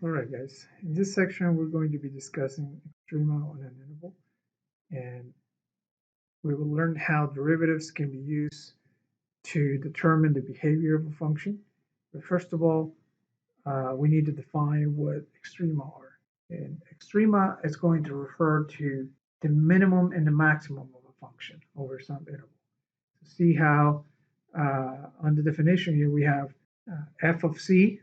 Alright guys, in this section we're going to be discussing extrema on an interval, and we will learn how derivatives can be used to determine the behavior of a function. But first of all, we need to define what extrema are. And extrema is going to refer to the minimum and the maximum of a function over some interval. So see how on the definition here we have f of c,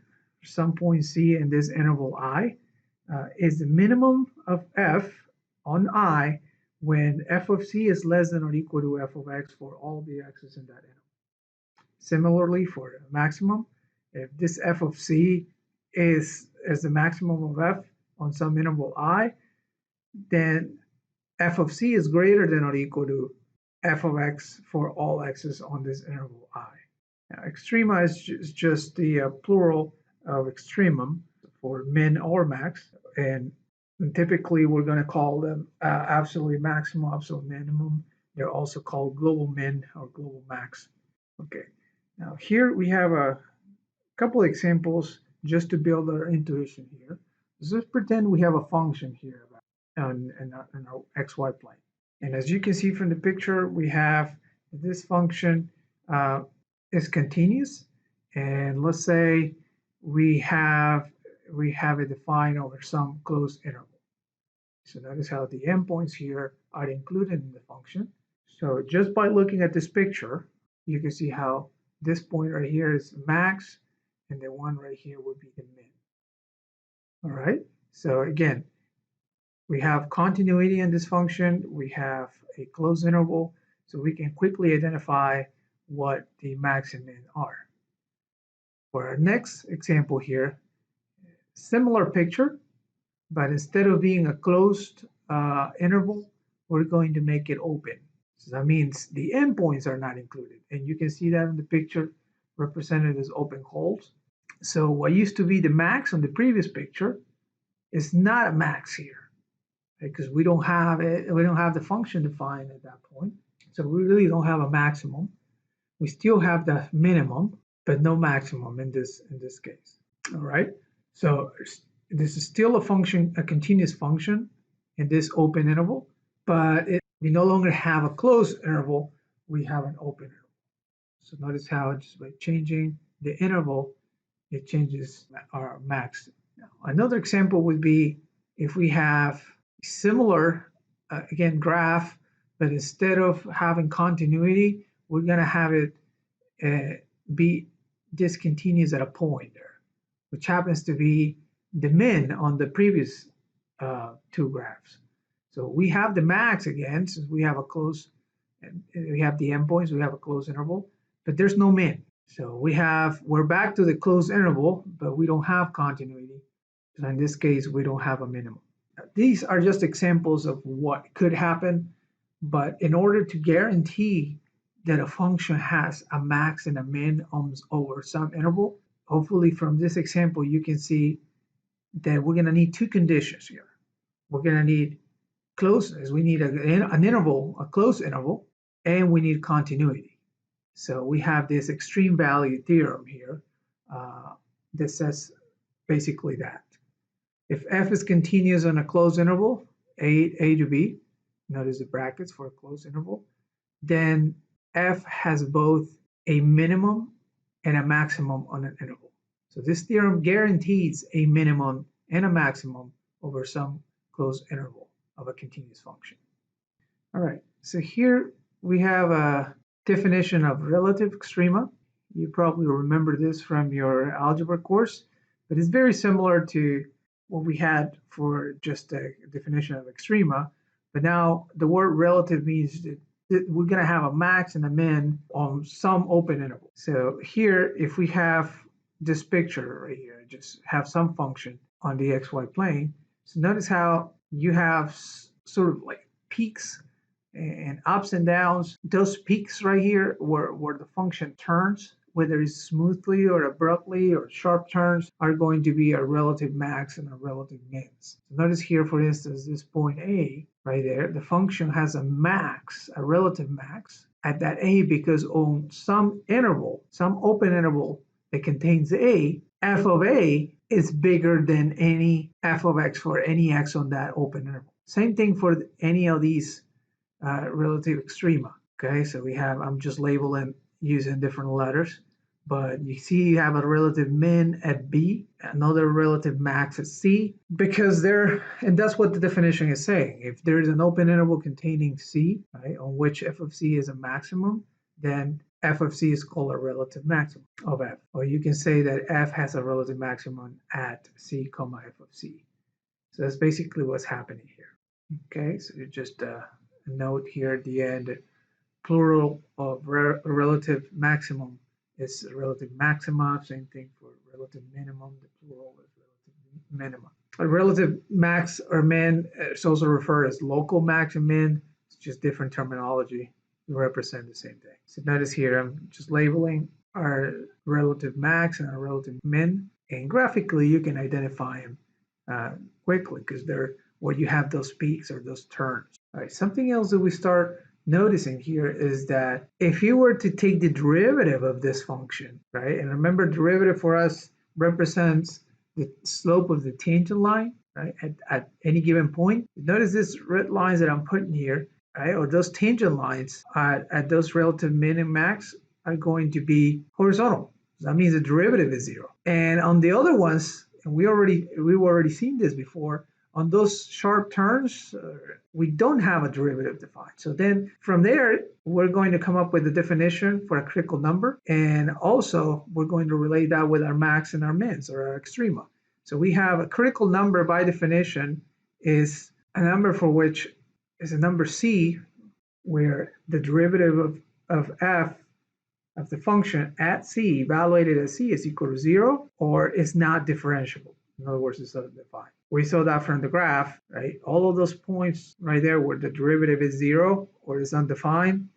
some point c in this interval I, is the minimum of f on I when f of c is less than or equal to f of x for all the x's in that interval. Similarly, for the maximum, if this f of c is the maximum of f on some interval I, then f of c is greater than or equal to f of x for all x's on this interval I. Now, extrema is just the plural of extremum for min or max, and typically we're going to call them absolute maximum, absolute minimum. They're also called global min or global max. Okay, now here we have a couple of examples just to build our intuition here. Let's pretend we have a function here on our xy plane. And as you can see from the picture, we have this function is continuous. And let's say we have it defined over some closed interval. So notice how the endpoints here are included in the function. So just by looking at this picture, you can see how this point right here is max, and the one right here would be the min. All right. So again, we have continuity in this function. We have a closed interval, so we can quickly identify what the max and min are. For our next example here, similar picture, but instead of being a closed interval, we're going to make it open. So that means the endpoints are not included. And you can see that in the picture represented as open holes. So what used to be the max on the previous picture is not a max here, because we don't have it, we don't have the function defined at that point. So we really don't have a maximum. We still have the minimum, but no maximum in this case. All right. So this is still a function, a continuous function in this open interval, but we no longer have a closed interval, we have an open interval. So notice how just by changing the interval, it changes our max. Now, another example would be if we have similar, again, graph, but instead of having continuity, we're going to have it be discontinuous at a point there, which happens to be the min on the previous two graphs. So we have the max again, since we have a close, and we have the endpoints, we have a closed interval, but there's no min. So we're back to the closed interval, but we don't have continuity. So in this case, we don't have a minimum. These are just examples of what could happen, but in order to guarantee that a function has a max and a min over some interval, hopefully from this example, you can see that we're going to need two conditions here. We're going to need closeness. We need an interval, a closed interval, and we need continuity. So we have this extreme value theorem here that says basically that. If f is continuous on a closed interval, a to b, notice the brackets for a closed interval, then f has both a minimum and a maximum on an interval. So this theorem guarantees a minimum and a maximum over some closed interval of a continuous function. All right, so here we have a definition of relative extrema. You probably remember this from your algebra course, but it's very similar to what we had for just a definition of extrema. But now the word relative means that we're going to have a max and a min on some open interval. So here, if we have this picture right here, just have some function on the xy plane. So notice how you have sort of like peaks and ups and downs. Those peaks right here where the function turns, whether it's smoothly or abruptly or sharp turns, are going to be a relative max and a relative mins. So notice here, for instance, this point A right there, the function has a max, a relative max at that A, because on some interval, some open interval that contains A, f of A is bigger than any f of x for any x on that open interval. Same thing for any of these relative extrema. Okay, so we have, I'm just labeling using different letters, but you see you have a relative min at B, another relative max at C, because and that's what the definition is saying. If there is an open interval containing C, right, on which f of C is a maximum, then f of C is called a relative maximum of f. Or you can say that f has a relative maximum at C comma f of C. So that's basically what's happening here. Okay, so just a note here at the end, plural of relative maximum is relative maxima, same thing for relative minimum, the plural is relative minima. A relative max or min is also referred as local max and min, it's just different terminology to represent the same thing. So notice here, I'm just labeling our relative max and our relative min, and graphically you can identify them quickly because they're where you have those peaks or those turns. All right, something else that we start noticing here is that if you were to take the derivative of this function, right, and remember derivative for us represents the slope of the tangent line, right, at any given point. Notice these red lines that I'm putting here, right, or those tangent lines at those relative min and max are going to be horizontal. So that means the derivative is 0. And on the other ones, and we've already seen this before, on those sharp turns, we don't have a derivative defined. So then from there, we're going to come up with a definition for a critical number. And also, we're going to relate that with our max and our mins, or our extrema. So we have a critical number by definition is a number for which is a number C, where the derivative of f of the function at C, evaluated at C, is equal to 0 or is not differentiable. In other words, it's undefined. We saw that from the graph, right? All of those points right there where the derivative is 0 or is undefined,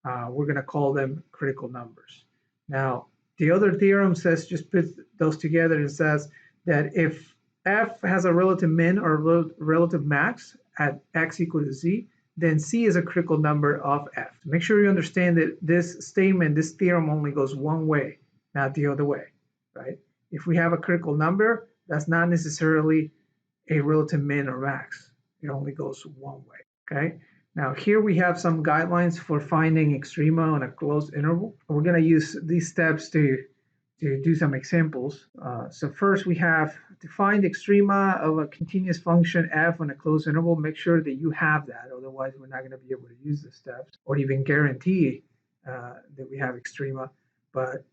we're going to call them critical numbers. Now, the other theorem says, just put those together and says that if f has a relative min or relative max at x equal to z, then C is a critical number of f. Make sure you understand that this statement, this theorem only goes one way, not the other way, right? If we have a critical number, that's not necessarily a relative min or max. It only goes one way, okay? Now here we have some guidelines for finding extrema on a closed interval. We're going to use these steps to do some examples. So first we have to find extrema of a continuous function f on a closed interval. Make sure that you have that, otherwise we're not going to be able to use the steps or even guarantee that we have extrema. But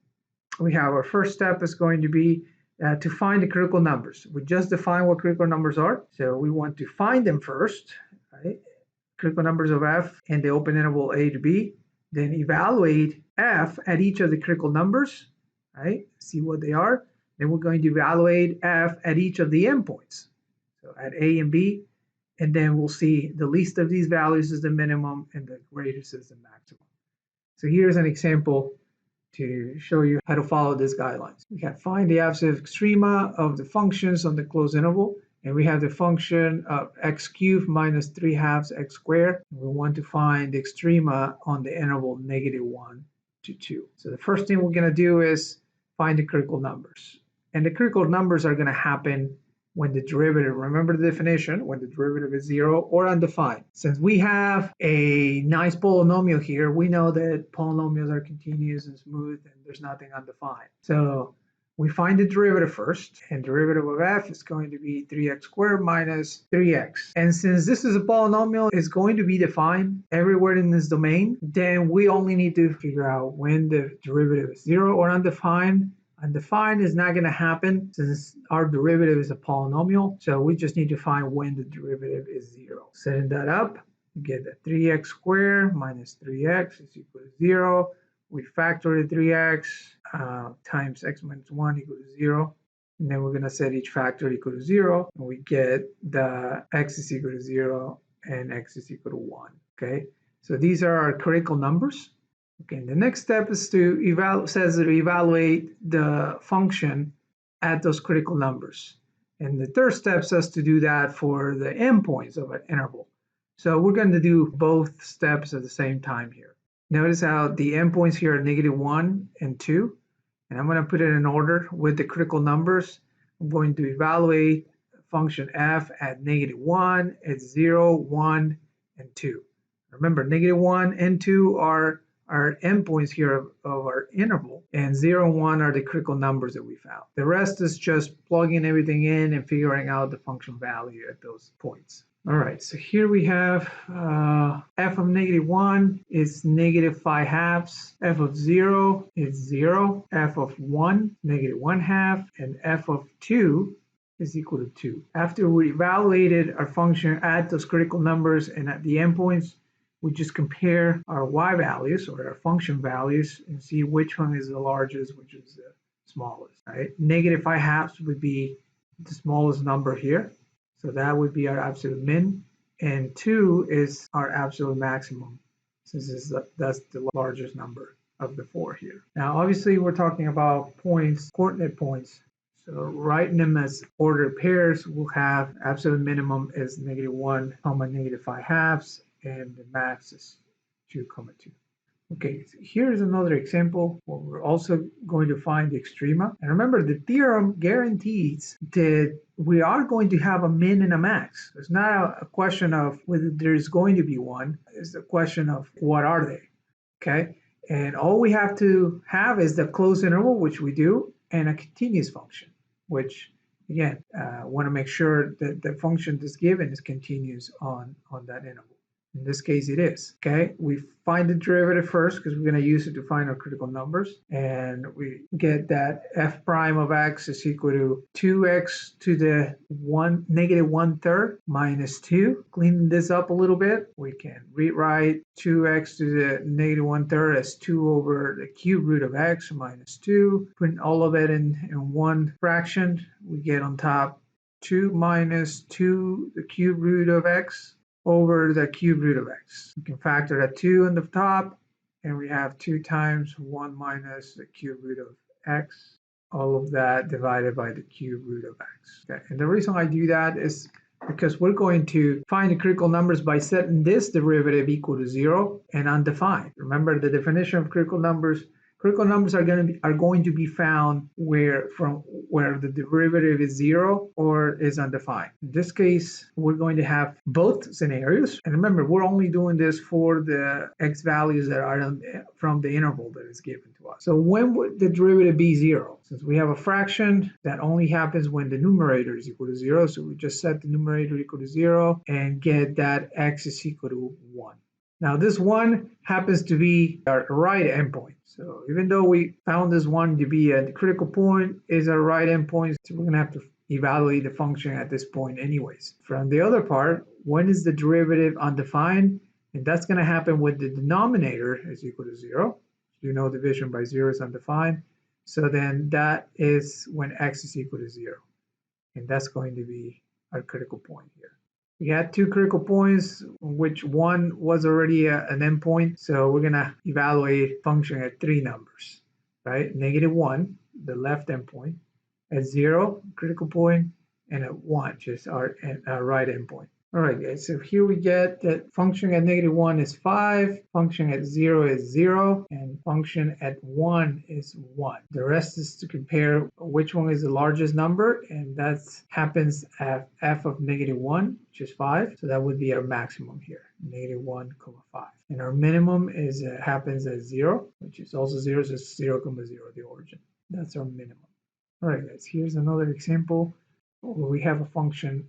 we have our first step is going to be to find the critical numbers. We just defined what critical numbers are, so we want to find them first, right? Critical numbers of f in the open interval a to b, then evaluate f at each of the critical numbers, right? See what they are. Then we're going to evaluate f at each of the endpoints, so at a and b, and then we'll see the least of these values is the minimum and the greatest is the maximum. So here's an example to show you how to follow these guidelines. We can find the absolute extrema of the functions on the closed interval, and we have the function of x cubed minus 3/2 x squared. We want to find the extrema on the interval -1 to 2. So the first thing we're going to do is find the critical numbers. And the critical numbers are going to happen when the derivative, remember the definition, when the derivative is 0 or undefined. Since we have a nice polynomial here, we know that polynomials are continuous and smooth and there's nothing undefined. So we find the derivative first, and derivative of f is going to be 3x squared minus 3x. And since this is a polynomial, it's going to be defined everywhere in this domain, then we only need to figure out when the derivative is 0 or undefined. Undefined is not going to happen since our derivative is a polynomial, so we just need to find when the derivative is 0. Setting that up, we get that 3x squared minus 3x is equal to 0. We factor the 3x times x minus 1 equal to 0. And then we're going to set each factor equal to 0. And we get the x is equal to 0 and x is equal to 1. Okay, so these are our critical numbers. Okay, the next step is to evaluate the function at those critical numbers. And the third step says to do that for the endpoints of an interval. So we're going to do both steps at the same time here. Notice how the endpoints here are -1 and 2. And I'm going to put it in order with the critical numbers. I'm going to evaluate function f at -1, at 0, 1, and 2. Remember, -1 and 2 are our endpoints here of our interval, and 0 and 1 are the critical numbers that we found. The rest is just plugging everything in and figuring out the function value at those points. All right, so here we have f of -1 is -5/2, f of 0 is 0, f of 1, -1/2, and f of 2 is equal to 2. After we evaluated our function at those critical numbers and at the endpoints, we just compare our y values or our function values and see which one is the largest, which is the smallest, right? -5/2 would be the smallest number here. So that would be our absolute min, and 2 is our absolute maximum, since that's the largest number of the 4 here. Now, obviously, we're talking about points, coordinate points. So writing them as ordered pairs, we'll have absolute minimum is -1, -5/2, and the max is 2, 2. Okay, so here's another example where we're also going to find the extrema. And remember, the theorem guarantees that we are going to have a min and a max. It's not a question of whether there's going to be one. It's a question of what are they, okay? And all we have to have is the closed interval, which we do, and a continuous function, which, again, want to make sure that the function that's given is continuous on that interval. In this case, it is. Okay, we find the derivative first because we're going to use it to find our critical numbers. And we get that f prime of x is equal to 2x to the -1/3 minus 2. Cleaning this up a little bit, we can rewrite 2x to the -1/3 as 2 over the cube root of x minus 2. Putting all of it in one fraction, we get on top 2 minus 2 the cube root of x over the cube root of x. We can factor that 2 on the top, and we have 2 times 1 minus the cube root of x, all of that divided by the cube root of x. Okay. And the reason I do that is because we're going to find the critical numbers by setting this derivative equal to 0 and undefined. Remember the definition of critical numbers. Critical numbers are going to be found where the derivative is 0 or is undefined. In this case, we're going to have both scenarios. And remember, we're only doing this for the x values that are from the interval that is given to us. So when would the derivative be 0? Since we have a fraction, that only happens when the numerator is equal to 0. So we just set the numerator equal to 0 and get that x is equal to 1. Now this 1 happens to be our right endpoint. So even though we found this 1 to be a critical point, is our right endpoint, so we're going to have to evaluate the function at this point anyways. From the other part, when is the derivative undefined? And that's going to happen when the denominator is equal to 0. You know division by 0 is undefined. So then that is when x is equal to 0. And that's going to be our critical point here. We had 2 critical points, which one was already an endpoint. So we're going to evaluate function at 3 numbers, right? -1, the left endpoint, at 0, critical point, and at 1, just our right endpoint. All right, guys, so here we get that function at -1 is 5, function at 0 is 0, and function at 1 is 1. The rest is to compare which one is the largest number, and that happens at f of -1, which is 5. So that would be our maximum here, -1, 5. And our minimum is happens at 0, which is also 0, so it's 0, 0, the origin. That's our minimum. All right, guys, here's another example where we have a function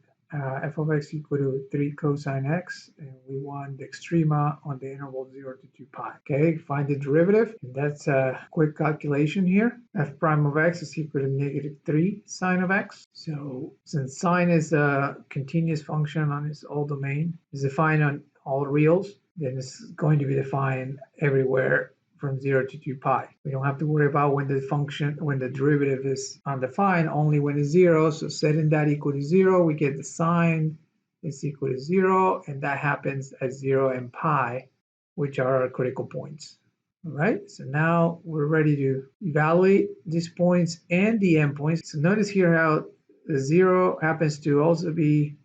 f of x equal to 3 cosine x, and we want the extrema on the interval 0 to 2 pi. Okay, find the derivative, and that's a quick calculation here. F prime of x is equal to -3 sine of x. So since sine is a continuous function on its all domain, is defined on all reals, then it's going to be defined everywhere from 0 to 2 pi. We don't have to worry about when the derivative is undefined, only when it's 0. So setting that equal to 0, we get the sine is equal to 0, and that happens at 0 and pi, which are our critical points. All right, so now we're ready to evaluate these points and the endpoints. So notice here how the 0 happens to also be,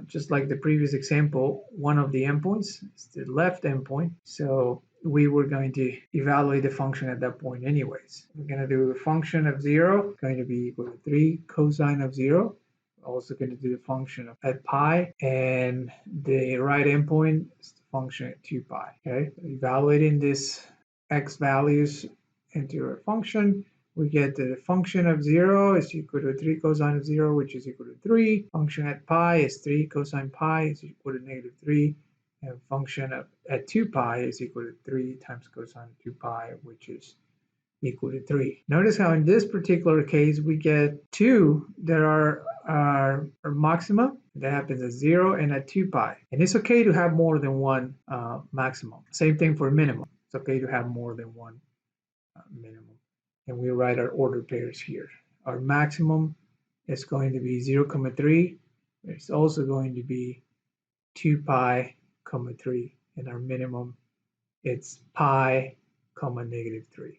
just like the previous example, one of the endpoints. It's the left endpoint. So we were going to evaluate the function at that point anyways. We're going to do the function of 0 going to be equal to 3 cosine of 0. We're also going to do the function at pi, and the right endpoint is the function at 2 pi. Okay, evaluating this x values into a function, we get that the function of 0 is equal to 3 cosine of 0, which is equal to 3. Function at pi is 3 cosine pi is equal to negative 3. And function at 2 pi is equal to 3 times cosine of 2 pi, which is equal to 3. Notice how in this particular case we get two that are maxima. That happens at 0 and at 2 pi. And it's okay to have more than one maximum. Same thing for minimum. It's okay to have more than one minimum. And we write our order pairs here. Our maximum is going to be 0,3. It's also going to be 2 pi, 3, and our minimum, it's pi, negative 3.